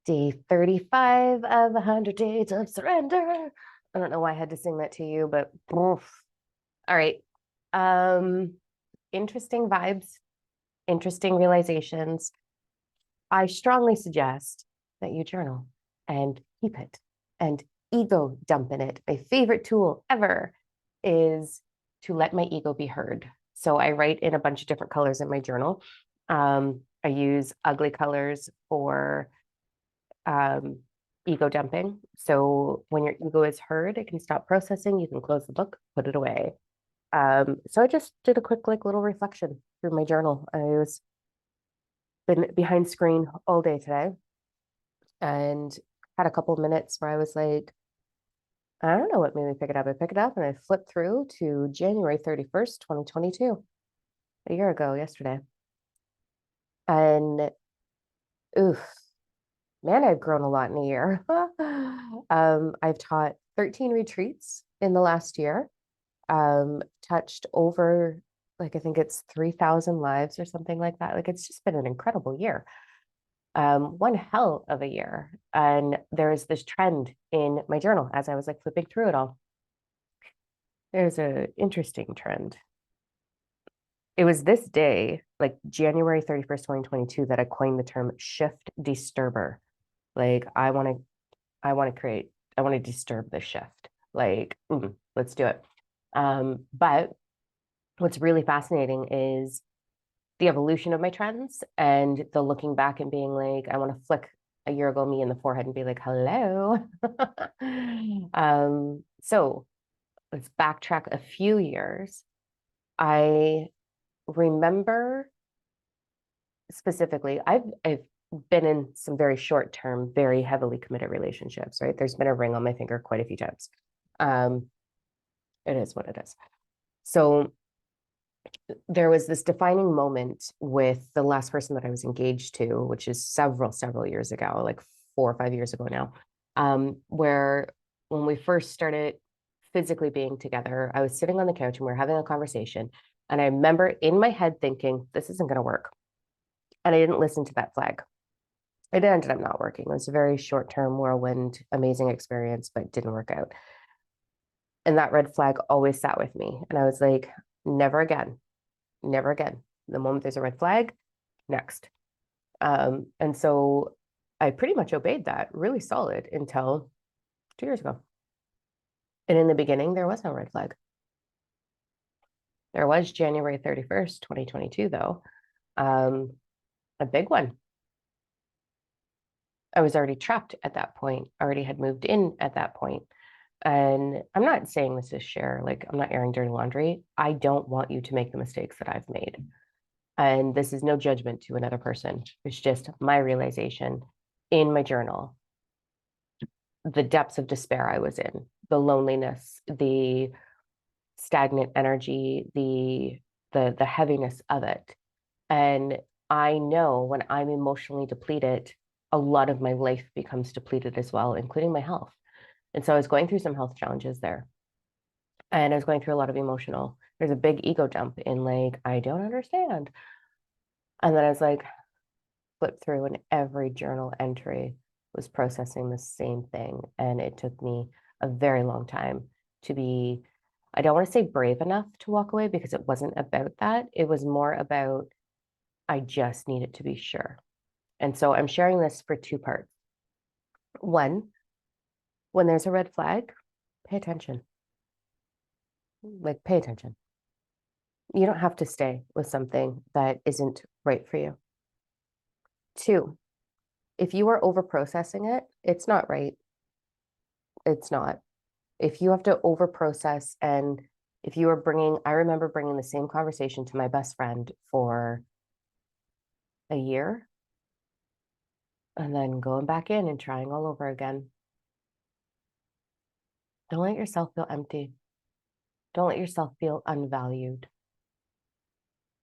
Day 35 of 100 Days of Surrender. I don't know why I had to sing that to you, but oof. All right. Um, Interesting vibes, interesting realizations. I strongly suggest that you journal and keep it and ego dump in it. My favorite tool ever is to let my ego be heard. So I write in a bunch of different colors in my journal. I use ugly colors for um, ego dumping. So when your ego is heard, it can stop processing. You can close the book, put it away. So I just did a quick, like, little reflection through my journal. I was been behind screen all day today and had a couple of minutes where I was like, I don't know what made me pick it up. I picked it up and I flipped through to January 31st, 2022, a year ago yesterday. And oof, man, I've grown a lot in a year. I've taught 13 retreats in the last year, touched over, like, I think it's 3,000 lives or something like that. Like, it's just been an incredible year. One hell of a year. And there's this trend in my journal as I was like flipping through it all. There's an interesting trend. It was this day, like January 31st, 2022, that I coined the term shift disturber. Like, I want to disturb the shift. Like, let's do it. But what's really fascinating is the evolution of my trends and the looking back and being like, I want to flick a year ago me in the forehead and be like, hello. So let's backtrack a few years. I remember specifically, I've been in some very short term, very heavily committed relationships, right? There's been a ring on my finger quite a few times. Um, it is what it is. So there was this defining moment with the last person that I was engaged to, which is several years ago, like 4 or 5 years ago now, where when we first started physically being together, I was sitting on the couch and we were having a conversation. And I remember in my head thinking, this isn't going to work. And I didn't listen to that flag. It ended up not working. It was a very short term whirlwind, amazing experience, but didn't work out. And that red flag always sat with me. And I was like, never again, never again. The moment there's a red flag, next. And so I pretty much obeyed that really solid until 2 years ago. And in the beginning, there was no red flag. There was January 31st, 2022, though, a big one. I was already trapped at that point, already had moved in at that point. And I'm not saying this is share, like, I'm not airing dirty laundry. I don't want you to make the mistakes that I've made. And this is no judgment to another person. It's just my realization in my journal, the depths of despair I was in, the loneliness, the stagnant energy, the heaviness of it. And I know when I'm emotionally depleted, a lot of my life becomes depleted as well, including my health. And so I was going through some health challenges there. And I was going through a lot of emotional, there's a big ego dump in, like, I don't understand. And then I was like, flip through, and every journal entry was processing the same thing. And it took me a very long time to be, I don't want to say brave enough to walk away, because it wasn't about that. It was more about, I just needed to be sure. And so I'm sharing this for two parts. One, when there's a red flag, pay attention. Like, pay attention. You don't have to stay with something that isn't right for you. Two, if you are over processing it, it's not right. It's not. If you have to over process, and if you are bringing, I remember bringing the same conversation to my best friend for a year and then going back in and trying all over again. Don't let yourself feel empty. Don't let yourself feel unvalued.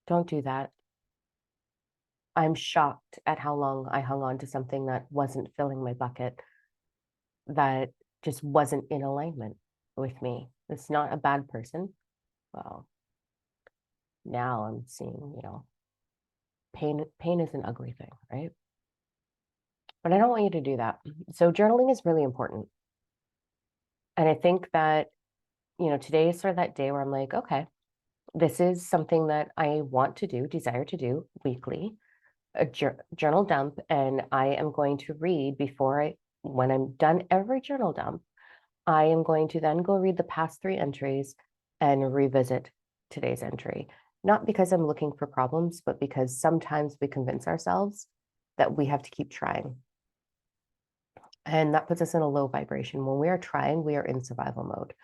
Don't do that. I'm shocked at how long I hung on to something that wasn't filling my bucket, that just wasn't in alignment with me. It's not a bad person. Well, now I'm seeing, pain is an ugly thing, right? but I don't want you to do that. So journaling is really important. And I think that, today is sort of that day where I'm like, okay, this is something that I want to do, desire to do weekly, a journal dump. And I am going to read when I'm done every journal dump, I am going to then go read the past 3 entries and revisit today's entry. Not because I'm looking for problems, but because sometimes we convince ourselves that we have to keep trying. And that puts us in a low vibration. When we are trying, we are in survival mode.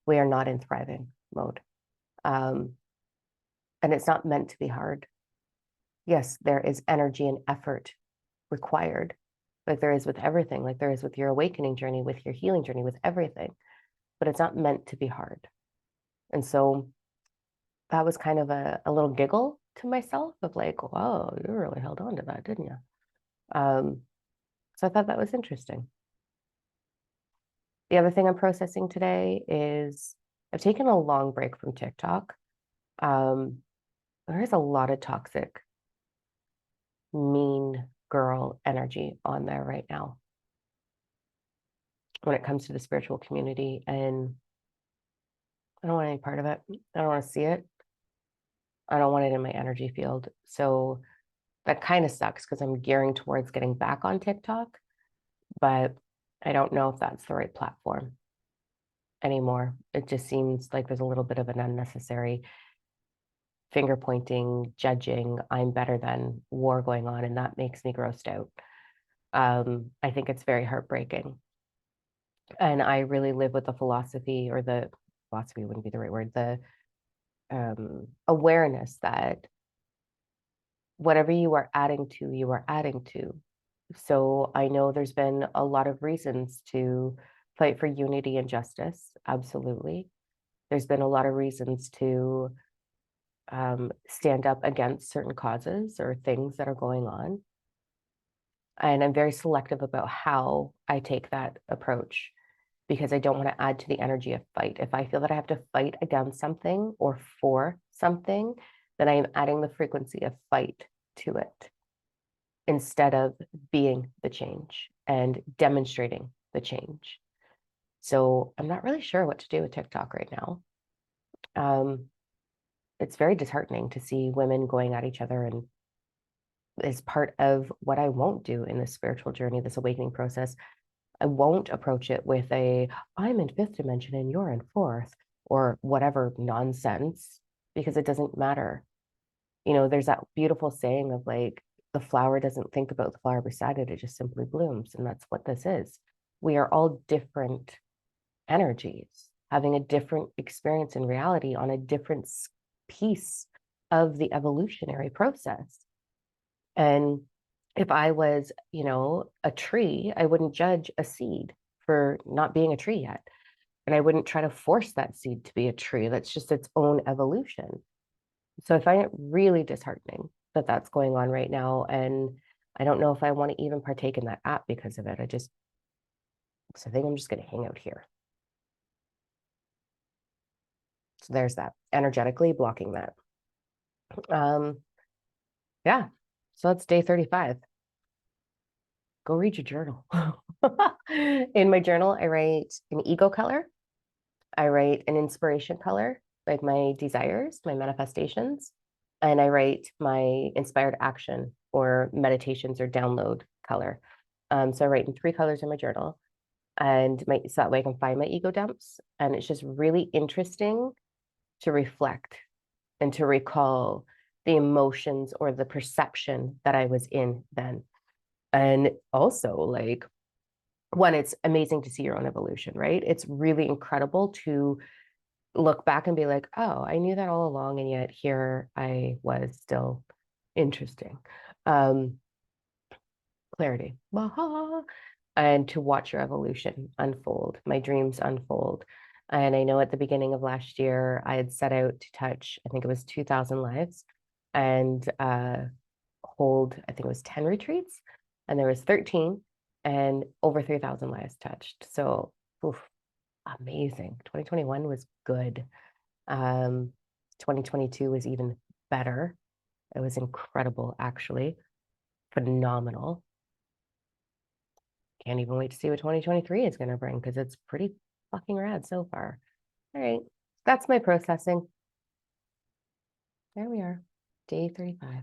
We are not in thriving mode. And it's not meant to be hard. Yes, there is energy and effort required, like there is with everything, like there is with your awakening journey, with your healing journey, with everything, but it's not meant to be hard. And so that was kind of a little giggle to myself of like, oh, you really held on to that, didn't you? So I thought that was interesting. The other thing I'm processing today is I've taken a long break from TikTok. Um, there is a lot of toxic, mean girl energy on there right now when it comes to the spiritual community. And I don't want any part of it. I don't want to see it. I don't want it in my energy field. So that kind of sucks because I'm gearing towards getting back on TikTok, but I don't know if that's the right platform anymore. It just seems like there's a little bit of an unnecessary finger pointing, judging, I'm better than war going on, and that makes me grossed out. I think it's very heartbreaking. And I really live with the philosophy, or the philosophy wouldn't be the right word, the awareness that whatever you are adding to, you are adding to. So I know there's been a lot of reasons to fight for unity and justice. Absolutely. There's been a lot of reasons to stand up against certain causes or things that are going on. And I'm very selective about how I take that approach because I don't want to add to the energy of fight. If I feel that I have to fight against something or for something, then I am adding the frequency of fight to it instead of being the change and demonstrating the change. So I'm not really sure what to do with TikTok right now. It's very disheartening to see women going at each other, and is part of what I won't do in this spiritual journey, this awakening process. I won't approach it with I'm in fifth dimension and you're in fourth, or whatever nonsense, because it doesn't matter. There's that beautiful saying of like, the flower doesn't think about the flower beside it, it just simply blooms. And that's what this is. We are all different energies, having a different experience in reality on a different piece of the evolutionary process. And if I was, a tree, I wouldn't judge a seed for not being a tree yet. And I wouldn't try to force that seed to be a tree. That's just its own evolution. So I find it really disheartening that that's going on right now. And I don't know if I want to even partake in that app because of it. So I think I'm just going to hang out here. So there's that, energetically blocking that. Yeah. So that's day 35. Go read your journal. In my journal, I write an ego color. I write an inspiration color, like my desires, my manifestations. And I write my inspired action or meditations or download color. So I write in 3 colors in my journal, and so that way I can find my ego dumps. And it's just really interesting to reflect and to recall the emotions or the perception that I was in then. And also, like, one, it's amazing to see your own evolution, right? It's really incredible to look back and be like, oh, I knew that all along, and yet here I was still. Interesting. Clarity. And to watch your evolution unfold, my dreams unfold. And I know at the beginning of last year, I had set out to touch, I think it was 2,000 lives, and hold, I think it was 10 retreats, and there was 13 and over 3,000 lives touched. So oof, amazing. 2021 was good. 2022 was even better. It was incredible, actually. Phenomenal. can't even wait to see what 2023 is going to bring because it's pretty fucking rad so far. All right. That's my processing. There we are. Day 35.